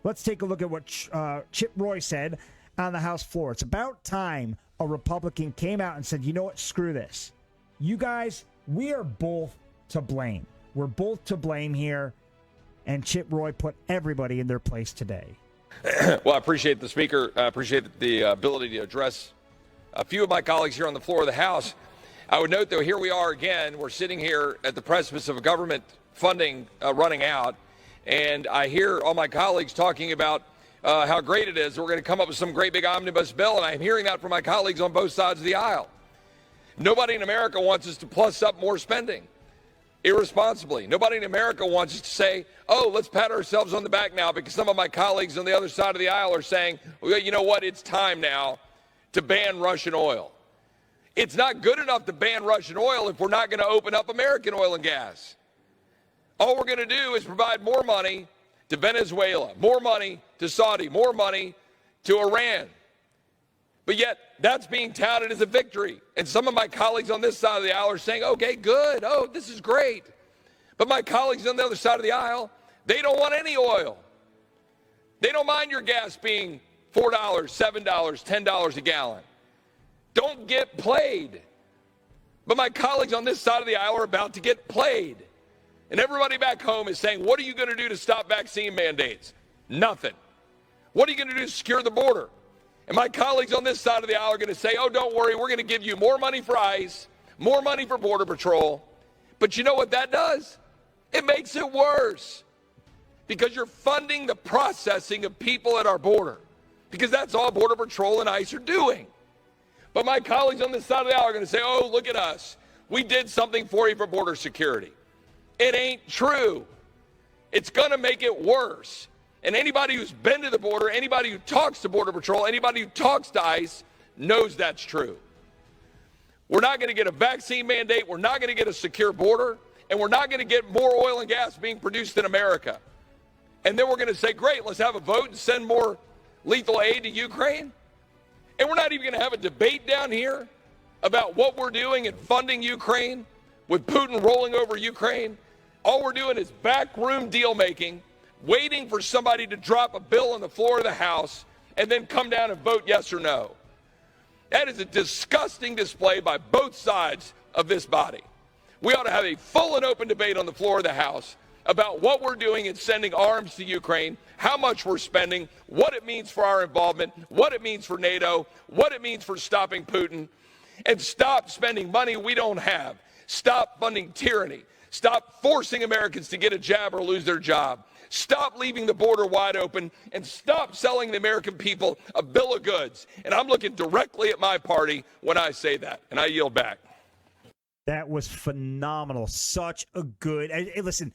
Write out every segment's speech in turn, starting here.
Let's take a look at what Chip Roy said on the House floor. It's about time a Republican came out and said, you know what, screw this. You guys, we are both to blame. We're both to blame here. And Chip Roy put everybody in their place today. Well, I appreciate the Speaker. I appreciate the ability to address a few of my colleagues here on the floor of the House. I would note, though, here we are again. We're sitting here at the precipice of government funding running out. And I hear all my colleagues talking about how great it is. We're going to come up with some great big omnibus bill. And I'm hearing that from my colleagues on both sides of the aisle. Nobody in America wants us to plus up more spending irresponsibly. Nobody in America wants us to say, oh, let's pat ourselves on the back now, because some of my colleagues on the other side of the aisle are saying, well, you know what, it's time now to ban Russian oil. It's not good enough to ban Russian oil if we're not going to open up American oil and gas. All we're going to do is provide more money to Venezuela, more money to Saudi, more money to Iran. But yet, that's being touted as a victory. And some of my colleagues on this side of the aisle are saying, okay, good. Oh, this is great. But my colleagues on the other side of the aisle, they don't want any oil. They don't mind your gas being $4, $7, $10 a gallon. Don't get played. But my colleagues on this side of the aisle are about to get played. And everybody back home is saying, what are you going to do to stop vaccine mandates? Nothing. What are you going to do to secure the border? And my colleagues on this side of the aisle are going to say, oh, don't worry, we're going to give you more money for ICE, more money for Border Patrol. But you know what that does? It makes it worse, because you're funding the processing of people at our border, because that's all Border Patrol and ICE are doing. But my colleagues on this side of the aisle are going to say, oh, look at us. We did something for you for border security. It ain't true. It's going to make it worse. And anybody who's been to the border, anybody who talks to Border Patrol, anybody who talks to ICE knows that's true. We're not going to get a vaccine mandate. We're not going to get a secure border. And we're not going to get more oil and gas being produced in America. And then we're going to say, great, let's have a vote and send more lethal aid to Ukraine. And we're not even going to have a debate down here about what we're doing in funding Ukraine with Putin rolling over Ukraine. All we're doing is backroom deal making, waiting for somebody to drop a bill on the floor of the House and then come down and vote yes or no. That is a disgusting display by both sides of this body. We ought to have a full and open debate on the floor of the House about what we're doing in sending arms to Ukraine, how much we're spending, what it means for our involvement, what it means for NATO, what it means for stopping Putin, and stop spending money we don't have. Stop funding tyranny. Stop forcing Americans to get a jab or lose their job. Stop leaving the border wide open, and stop selling the American people a bill of goods. And I'm looking directly at my party when I say that, and I yield back. That was phenomenal. Such a good... Hey, listen,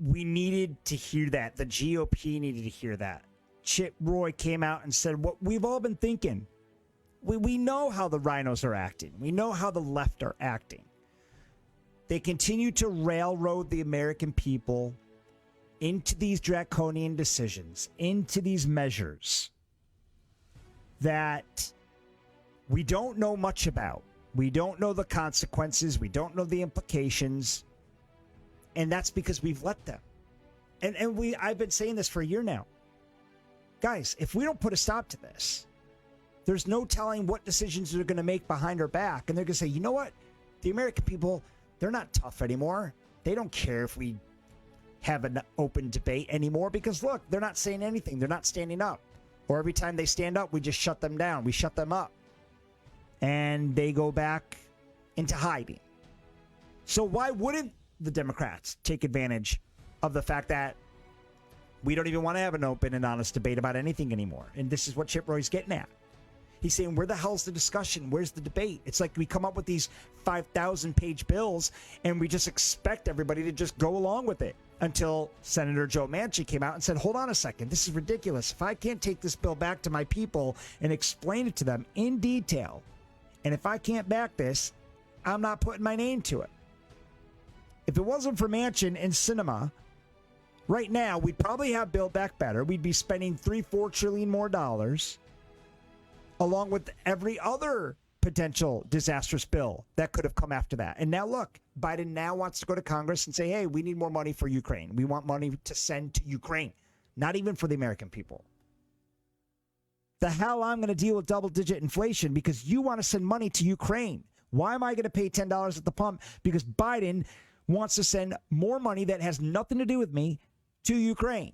we needed to hear that. The GOP needed to hear that. Chip Roy came out and said what we've all been thinking. We know how the rhinos are acting. We know how the left are acting. They continue to railroad the American people into these draconian decisions, into these measures that we don't know much about. We don't know the consequences. We don't know the implications. And that's because we've let them. And I've been saying this for a year now. Guys, if we don't put a stop to this, there's no telling what decisions they're going to make behind our back. And they're going to say, you know what? The American people, they're not tough anymore. They don't care if we have an open debate anymore, because look, they're not saying anything. They're not standing up. Or every time they stand up, we just shut them down. We shut them up. And they go back into hiding. So why wouldn't the Democrats take advantage of the fact that we don't even want to have an open and honest debate about anything anymore? And this is what Chip Roy's getting at. He's saying, where the hell's the discussion? Where's the debate? It's like we come up with these 5,000-page bills and we just expect everybody to just go along with it, until Senator Joe Manchin came out and said, hold on a second, this is ridiculous. If I can't take this bill back to my people and explain it to them in detail, and if I can't back this, I'm not putting my name to it. If it wasn't for Manchin and Sinema, right now we'd probably have Build Back Better. We'd be spending $3-4 trillion more dollars, along with every other potential disastrous bill that could have come after that. And now look, Biden now wants to go to Congress and say, hey, we need more money for Ukraine. We want money to send to Ukraine. not even for the American people. The hell I'm going to deal with double-digit inflation because you want to send money to Ukraine. Why am I going to pay $10 at the pump? Because Biden wants to send more money that has nothing to do with me to Ukraine.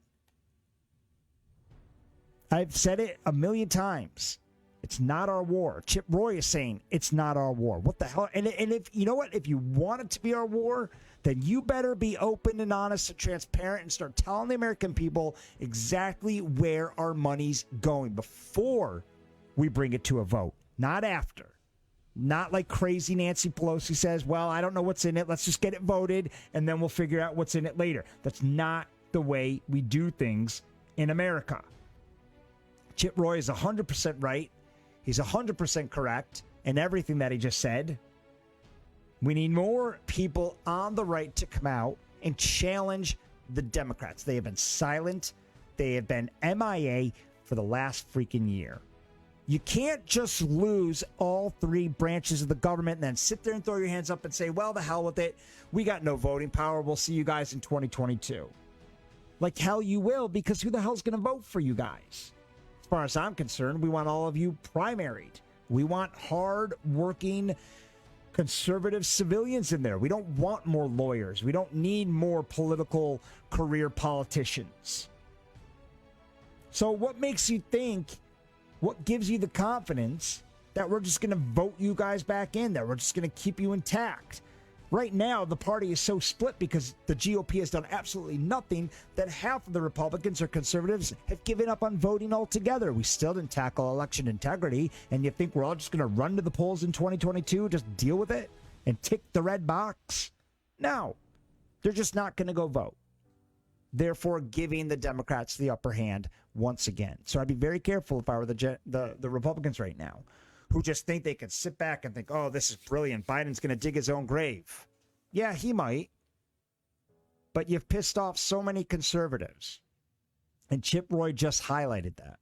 I've said it a million times. It's not our war. Chip Roy is saying it's not our war. What the hell? And if you know what? If you want it to be our war, then you better be open and honest and transparent and start telling the American people exactly where our money's going before we bring it to a vote, not after. Not like crazy Nancy Pelosi says, well, I don't know what's in it. Let's just get it voted, and then we'll figure out what's in it later. That's not the way we do things in America. Chip Roy is 100% right. He's 100% correct in everything that he just said. We need more people on the right to come out and challenge the Democrats. They have been silent. They have been MIA for the last freaking year. You can't just lose all three branches of the government and then sit there and throw your hands up and say, well, the hell with it. We got no voting power. We'll see you guys in 2022. Like hell you will, because who the hell's going to vote for you guys? As far as I'm concerned, we want all of you primaried. We want hard-working conservative civilians in there. We don't want more lawyers. We don't need more political career politicians. So what makes you think, what gives you the confidence that we're just going to vote you guys back in, that we're just going to keep you intact? Right now, the party is so split because the GOP has done absolutely nothing that half of the Republicans or conservatives have given up on voting altogether. We still didn't tackle election integrity, and you think we're all just going to run to the polls in 2022, just deal with it and tick the red box? No, they're just not going to go vote. Therefore, giving the Democrats the upper hand once again. So I'd be very careful if I were the Republicans right now, who just think they can sit back and think, oh, this is brilliant. Biden's going to dig his own grave. Yeah, he might. But you've pissed off so many conservatives. And Chip Roy just highlighted that.